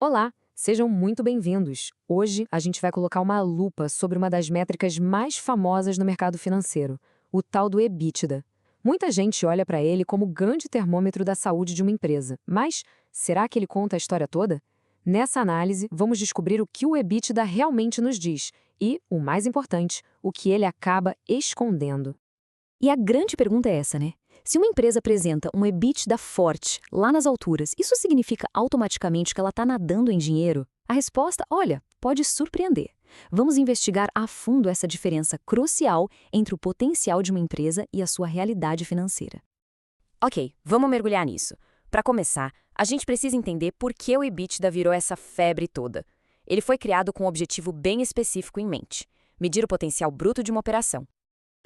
Olá, sejam muito bem-vindos. Hoje a gente vai colocar uma lupa sobre uma das métricas mais famosas no mercado financeiro, o tal do EBITDA. Muita gente olha para ele como o grande termômetro da saúde de uma empresa, mas será que ele conta a história toda? Nessa análise, vamos descobrir o que o EBITDA realmente nos diz e, o mais importante, o que ele acaba escondendo. E a grande pergunta é essa, né? Se uma empresa apresenta um EBITDA forte, lá nas alturas, isso significa automaticamente que ela está nadando em dinheiro? A resposta, olha, pode surpreender. Vamos investigar a fundo essa diferença crucial entre o potencial de uma empresa e a sua realidade financeira. Ok, vamos mergulhar nisso. Para começar, a gente precisa entender por que o EBITDA virou essa febre toda. Ele foi criado com um objetivo bem específico em mente: medir o potencial bruto de uma operação.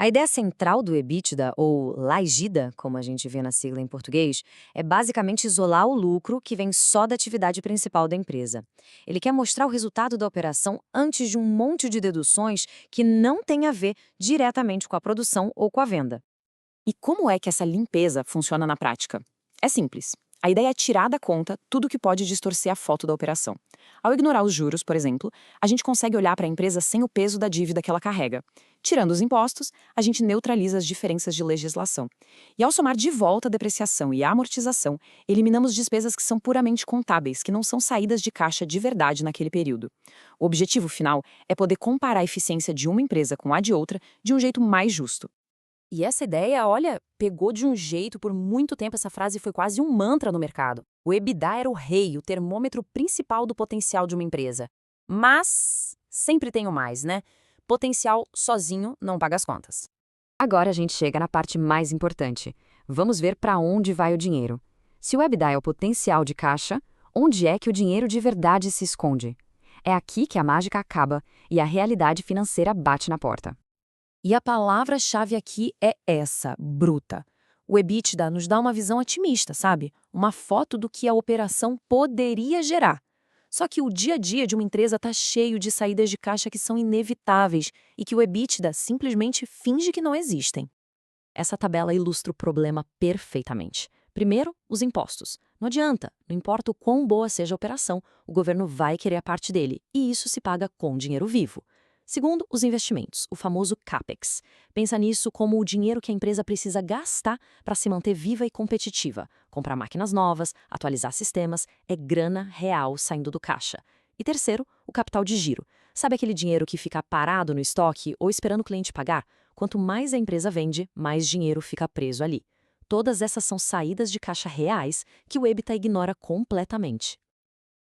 A ideia central do EBITDA, ou LAIGIDA, como a gente vê na sigla em português, é basicamente isolar o lucro que vem só da atividade principal da empresa. Ele quer mostrar o resultado da operação antes de um monte de deduções que não têm a ver diretamente com a produção ou com a venda. E como é que essa limpeza funciona na prática? É simples. A ideia é tirar da conta tudo que pode distorcer a foto da operação. Ao ignorar os juros, por exemplo, a gente consegue olhar para a empresa sem o peso da dívida que ela carrega. Tirando os impostos, a gente neutraliza as diferenças de legislação. E ao somar de volta a depreciação e a amortização, eliminamos despesas que são puramente contábeis, que não são saídas de caixa de verdade naquele período. O objetivo final é poder comparar a eficiência de uma empresa com a de outra de um jeito mais justo. E essa ideia, olha, pegou de um jeito. Por muito tempo essa frase foi quase um mantra no mercado. O EBITDA era o rei, o termômetro principal do potencial de uma empresa. Mas sempre tem o mais, né? Potencial sozinho não paga as contas. Agora a gente chega na parte mais importante. Vamos ver para onde vai o dinheiro. Se o EBITDA é o potencial de caixa, onde é que o dinheiro de verdade se esconde? É aqui que a mágica acaba e a realidade financeira bate na porta. E a palavra-chave aqui é essa, bruta. O EBITDA nos dá uma visão otimista, sabe? Uma foto do que a operação poderia gerar. Só que o dia a dia de uma empresa está cheio de saídas de caixa que são inevitáveis e que o EBITDA simplesmente finge que não existem. Essa tabela ilustra o problema perfeitamente. Primeiro, os impostos. Não adianta, não importa o quão boa seja a operação, o governo vai querer a parte dele, e isso se paga com dinheiro vivo. Segundo, os investimentos, o famoso CAPEX. Pensa nisso como o dinheiro que a empresa precisa gastar para se manter viva e competitiva. Comprar máquinas novas, atualizar sistemas, é grana real saindo do caixa. E terceiro, o capital de giro. Sabe aquele dinheiro que fica parado no estoque ou esperando o cliente pagar? Quanto mais a empresa vende, mais dinheiro fica preso ali. Todas essas são saídas de caixa reais que o EBITDA ignora completamente.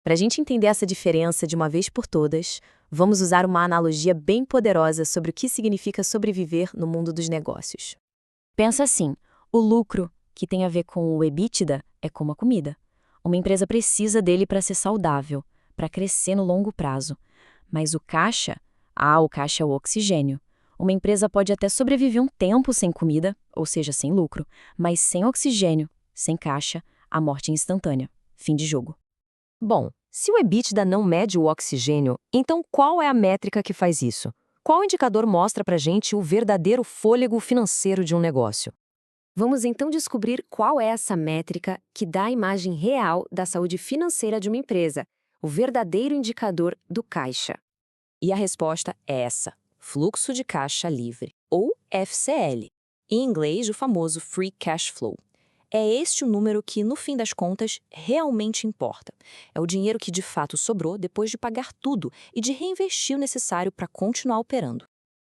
Para a gente entender essa diferença de uma vez por todas, vamos usar uma analogia bem poderosa sobre o que significa sobreviver no mundo dos negócios. Pensa assim, o lucro, que tem a ver com o EBITDA, é como a comida. Uma empresa precisa dele para ser saudável, para crescer no longo prazo. Mas o caixa é o oxigênio. Uma empresa pode até sobreviver um tempo sem comida, ou seja, sem lucro, mas sem oxigênio, sem caixa, a morte é instantânea. Fim de jogo. Bom, se o EBITDA não mede o oxigênio, então qual é a métrica que faz isso? Qual indicador mostra pra gente o verdadeiro fôlego financeiro de um negócio? Vamos então descobrir qual é essa métrica que dá a imagem real da saúde financeira de uma empresa, o verdadeiro indicador do caixa. E a resposta é essa: fluxo de caixa livre, ou FCL. Em inglês, o famoso Free Cash Flow. É este o número que, no fim das contas, realmente importa. É o dinheiro que de fato sobrou depois de pagar tudo e de reinvestir o necessário para continuar operando.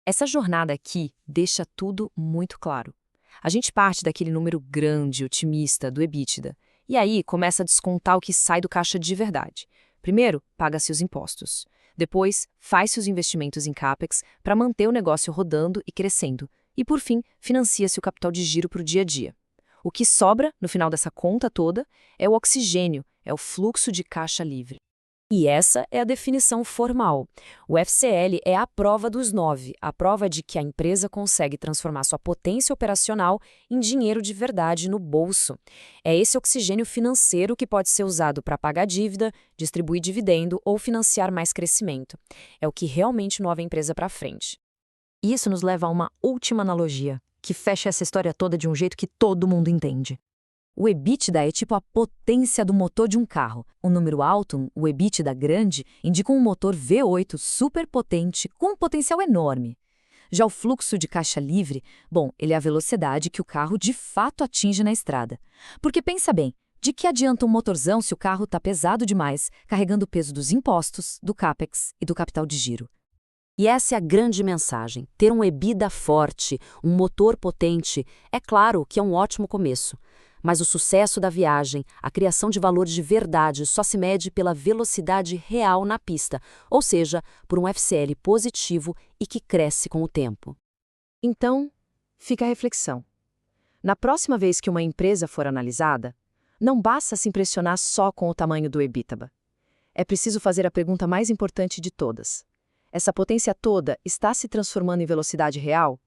Essa jornada aqui deixa tudo muito claro. A gente parte daquele número grande, otimista, do EBITDA, e aí começa a descontar o que sai do caixa de verdade. Primeiro, paga-se os impostos. Depois, faz-se os investimentos em CAPEX para manter o negócio rodando e crescendo. E, por fim, financia-se o capital de giro para o dia a dia. O que sobra, no final dessa conta toda, é o oxigênio, é o fluxo de caixa livre. E essa é a definição formal. O FCL é a prova dos 9, a prova de que a empresa consegue transformar sua potência operacional em dinheiro de verdade no bolso. É esse oxigênio financeiro que pode ser usado para pagar dívida, distribuir dividendo ou financiar mais crescimento. É o que realmente move a empresa para frente. Isso nos leva a uma última analogia, que fecha essa história toda de um jeito que todo mundo entende. O EBITDA é tipo a potência do motor de um carro. Um número alto, o EBITDA grande, indica um motor V8 super potente com um potencial enorme. Já o fluxo de caixa livre, bom, ele é a velocidade que o carro de fato atinge na estrada. Porque pensa bem, de que adianta um motorzão se o carro está pesado demais, carregando o peso dos impostos, do CAPEX e do capital de giro? E essa é a grande mensagem. Ter um EBITDA forte, um motor potente, é claro que é um ótimo começo. Mas o sucesso da viagem, a criação de valor de verdade, só se mede pela velocidade real na pista, ou seja, por um FCL positivo e que cresce com o tempo. Então, fica a reflexão. Na próxima vez que uma empresa for analisada, não basta se impressionar só com o tamanho do EBITDA. É preciso fazer a pergunta mais importante de todas. Essa potência toda está se transformando em velocidade real?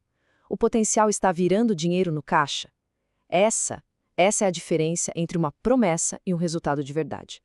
O potencial está virando dinheiro no caixa? Essa é a diferença entre uma promessa e um resultado de verdade.